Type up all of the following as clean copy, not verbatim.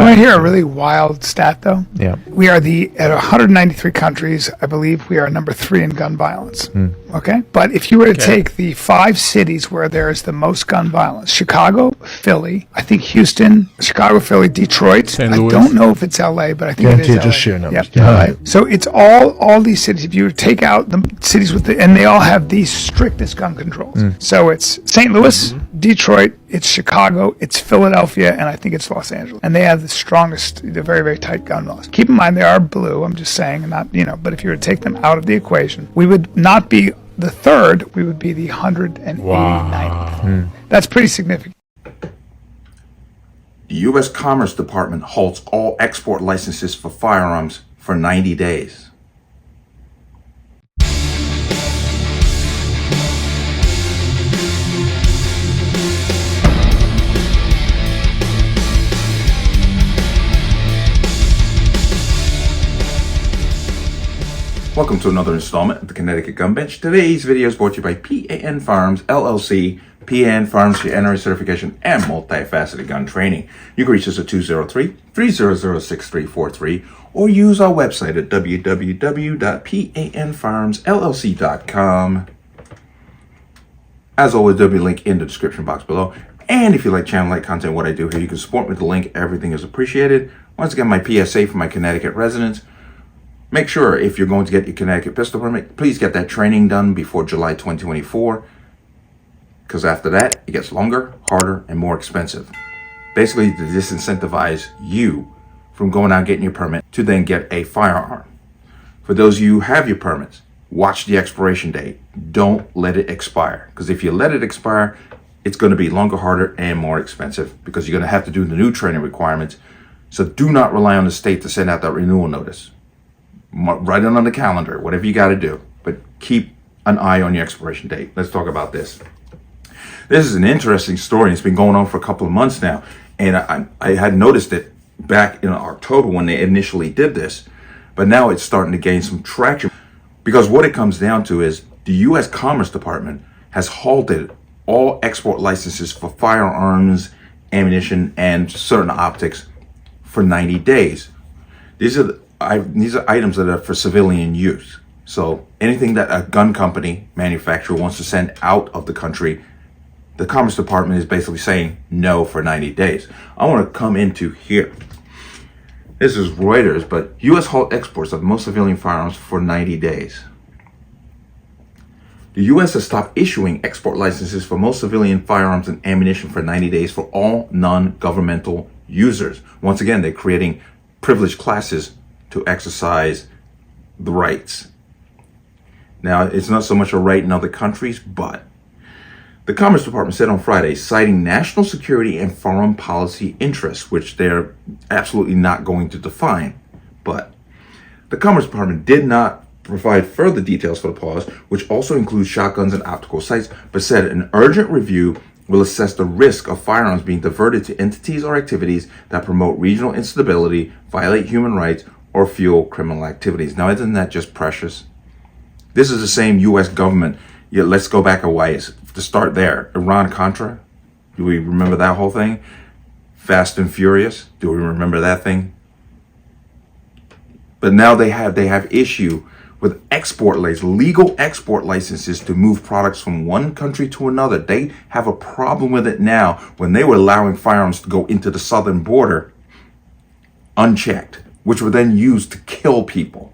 want to hear a really wild stat, though? Yeah. We are at 193 countries, I believe we are number 3 in gun violence. Okay? But if you were to take the 5 cities where there is the most gun violence, Chicago, Philly, I think Houston, Chicago, Philly, Detroit. St. I Louis. don't know if it's LA, but I think it is LA. Just sheer numbers. Yep. LA. So it's all these cities. If you were to take out the cities and they all have the strictest gun controls. So it's St. Louis, Detroit, it's Chicago, it's Philadelphia, and I think it's Los Angeles. And they have the strongest, the very, very tight gun laws. Keep in mind they are blue, I'm just saying, not, but if you were to take them out of the equation, we would not be the third, we would be the 189th. Wow. That's pretty significant. The U.S. Commerce Department halts all export licenses for firearms for 90 days. Welcome to another installment of the Connecticut Gun Bench. Today's video is brought to you by P.A.N. Firearms, LLC, P.A.N. Firearms for NRA certification and multifaceted gun training. You can reach us at 203-300-6343 or use our website at www.panfirearmsllc.com. As always, there'll be a link in the description box below. And if you like channel-like content, what I do here, you can support me with the link. Everything is appreciated. Once again, my PSA for my Connecticut residents. Make sure if you're going to get your Connecticut pistol permit, please get that training done before July 2024. Because after that, it gets longer, harder, and more expensive. Basically, to disincentivize you from going out and getting your permit to then get a firearm. For those of you who have your permits, watch the expiration date. Don't let it expire. Because if you let it expire, it's going to be longer, harder, and more expensive. Because you're going to have to do the new training requirements. So do not rely on the state to send out that renewal notice. Write it on the calendar, whatever you got to do, but keep an eye on your expiration date. Let's talk about this. This is an interesting story. It's been going on for a couple of months now, and I had noticed it back in October when they initially did this, but now it's starting to gain some traction because what it comes down to is the U.S. Commerce Department has halted all export licenses for firearms, ammunition, and certain optics for 90 days. These are items that are for civilian use. So anything that a gun company manufacturer wants to send out of the country, the Commerce Department is basically saying no for 90 days. I want to come into here. This is Reuters, but U.S. halt exports of most civilian firearms for 90 days. The U.S. has stopped issuing export licenses for most civilian firearms and ammunition for 90 days for all non-governmental users. Once again, they're creating privileged classes to exercise the rights. Now, it's not so much a right in other countries, but the Commerce Department said on Friday, citing national security and foreign policy interests, which they're absolutely not going to define. But the Commerce Department did not provide further details for the pause, which also includes shotguns and optical sights, but said an urgent review will assess the risk of firearms being diverted to entities or activities that promote regional instability, violate human rights, or fuel criminal activities. Now, isn't that just precious? This is the same U.S. government. Yeah, let's go back a ways to start there. Iran-Contra, do we remember that whole thing? Fast and Furious, do we remember that thing? But now they have issue with legal export licenses to move products from one country to another. They have a problem with it now when they were allowing firearms to go into the southern border unchecked, which were then used to kill people.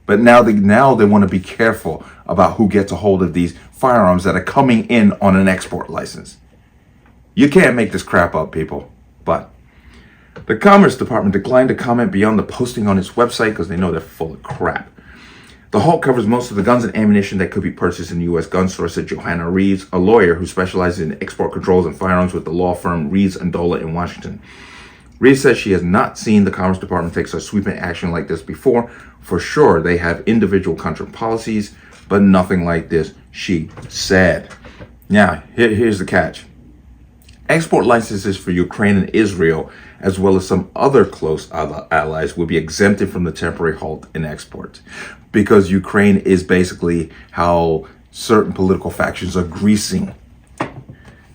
But now they want to be careful about who gets a hold of these firearms that are coming in on an export license. You can't make this crap up, people. But the Commerce Department declined to comment beyond the posting on its website because they know they're full of crap. The halt covers most of the guns and ammunition that could be purchased in U.S. gun stores, said Johanna Reeves, a lawyer who specializes in export controls and firearms with the law firm Reeves and Dola in Washington. Reeves says she has not seen the Commerce Department take such sweeping action like this before. For sure, they have individual country policies, but nothing like this, she said. Now, here's the catch. Export licenses for Ukraine and Israel, as well as some other close allies, will be exempted from the temporary halt in exports. Because Ukraine is basically how certain political factions are greasing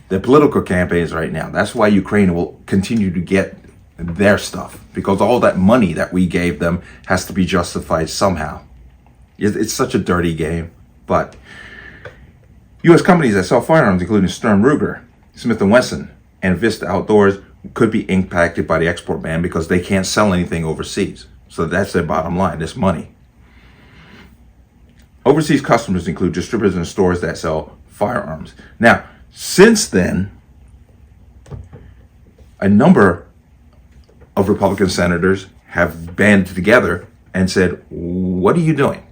their political campaigns right now. That's why Ukraine will continue to get their stuff, because all that money that we gave them has to be justified somehow. It's such a dirty game. But U.S. companies that sell firearms, including Stern Ruger, Smith & Wesson, and Vista Outdoors, could be impacted by the export ban because they can't sell anything overseas. So that's their bottom line, this money. Overseas customers include distributors and stores that sell firearms. Now, since then, a number of Republican senators have banded together and said, what are you doing?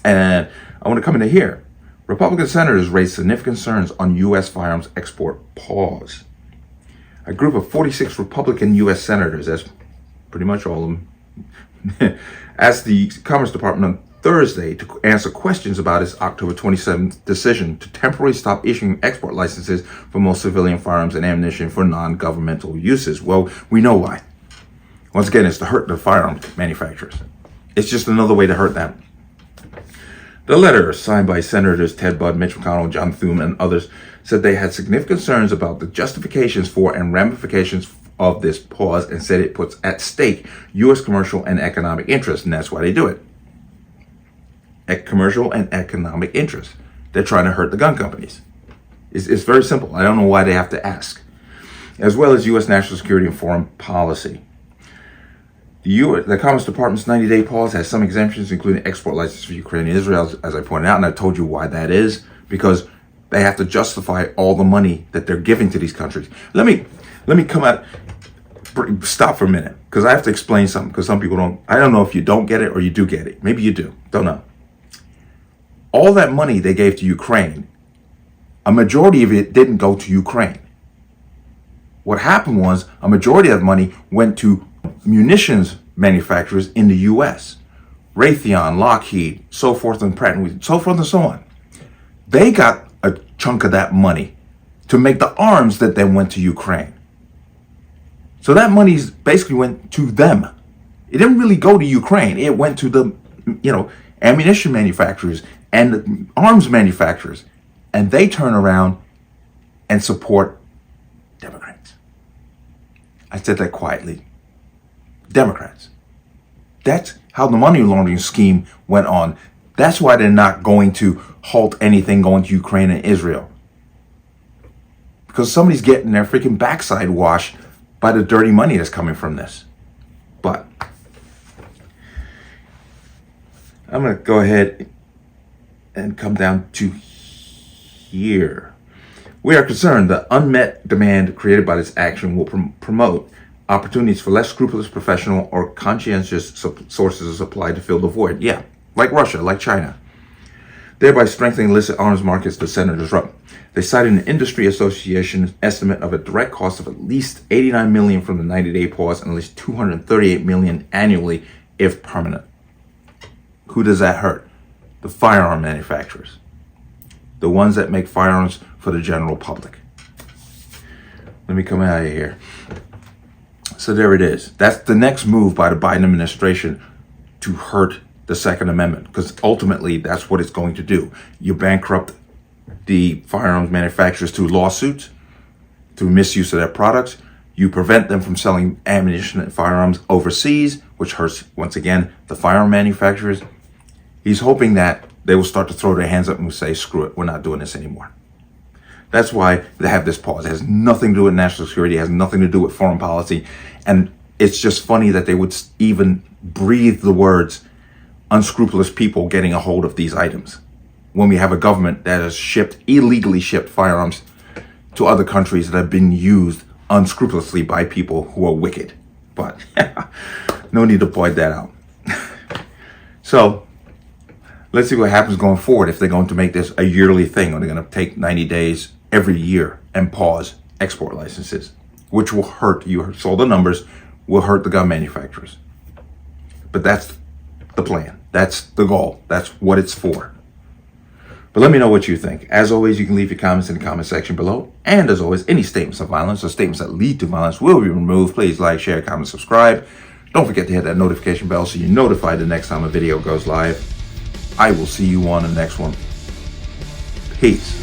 And I want to come into here. Republican senators raised significant concerns on U.S. firearms export pause. A group of 46 Republican U.S. senators, that's pretty much all of them, asked the Commerce Department on Thursday to answer questions about its October 27th decision to temporarily stop issuing export licenses for most civilian firearms and ammunition for non-governmental uses. Well, we know why. Once again, it's to hurt the firearm manufacturers. It's just another way to hurt them. The letter, signed by Senators Ted Budd, Mitch McConnell, John Thune, and others, said they had significant concerns about the justifications for and ramifications of this pause, and said it puts at stake U.S. commercial and economic interests, and that's why they do it. Commercial and economic interests. They're trying to hurt the gun companies. It's very simple. I don't know why they have to ask. As well as U.S. national security and foreign policy. The Commerce Department's 90-day pause has some exemptions, including export licenses for Ukraine and Israel, as I pointed out, and I told you why that is, because they have to justify all the money that they're giving to these countries. Let me come out, stop for a minute, because I have to explain something, because some people don't, I don't know if you don't get it or you do get it. Maybe you do, don't know. All that money they gave to Ukraine, a majority of it didn't go to Ukraine. What happened was a majority of the money went to munitions manufacturers in the U.S. Raytheon, Lockheed, so forth and Pratt & Whitney, so forth and so on. They got a chunk of that money to make the arms that then went to Ukraine. So that money basically went to them. It didn't really go to Ukraine. It went to the, ammunition manufacturers and the arms manufacturers. And they turn around and support Democrats. I said that quietly. Democrats. That's how the money laundering scheme went on. That's why they're not going to halt anything going to Ukraine and Israel. Because somebody's getting their freaking backside washed by the dirty money that's coming from this. But I'm going to go ahead and come down to here. We are concerned the unmet demand created by this action will promote opportunities for less scrupulous professional or conscientious sources of supply to fill the void. Yeah, like Russia, like China. Thereby strengthening illicit arms markets, the senators wrote. They cited an industry association estimate of a direct cost of at least $89 million from the 90-day pause and at least $238 million annually if permanent. Who does that hurt? The firearm manufacturers. The ones that make firearms for the general public. Let me come out of here. So there it is. That's the next move by the Biden administration to hurt the Second Amendment, because ultimately that's what it's going to do. You bankrupt the firearms manufacturers through lawsuits, through misuse of their products. You prevent them from selling ammunition and firearms overseas, which hurts, once again, the firearm manufacturers. He's hoping that they will start to throw their hands up and say, screw it, we're not doing this anymore. That's why they have this pause. It has nothing to do with national security. It has nothing to do with foreign policy. And it's just funny that they would even breathe the words unscrupulous people getting a hold of these items when we have a government that has illegally shipped firearms to other countries that have been used unscrupulously by people who are wicked. But no need to point that out. So let's see what happens going forward if they're going to make this a yearly thing, or they're going to take 90 days every year and pause export licenses, which will hurt, you saw the numbers, will hurt the gun manufacturers. But that's the plan. That's the goal. That's what it's for. But let me know what you think. As always, you can leave your comments in the comment section below. And as always, any statements of violence or statements that lead to violence will be removed. Please like, share, comment, subscribe. Don't forget to hit that notification bell so you're notified the next time a video goes live. I will see you on the next one. Peace.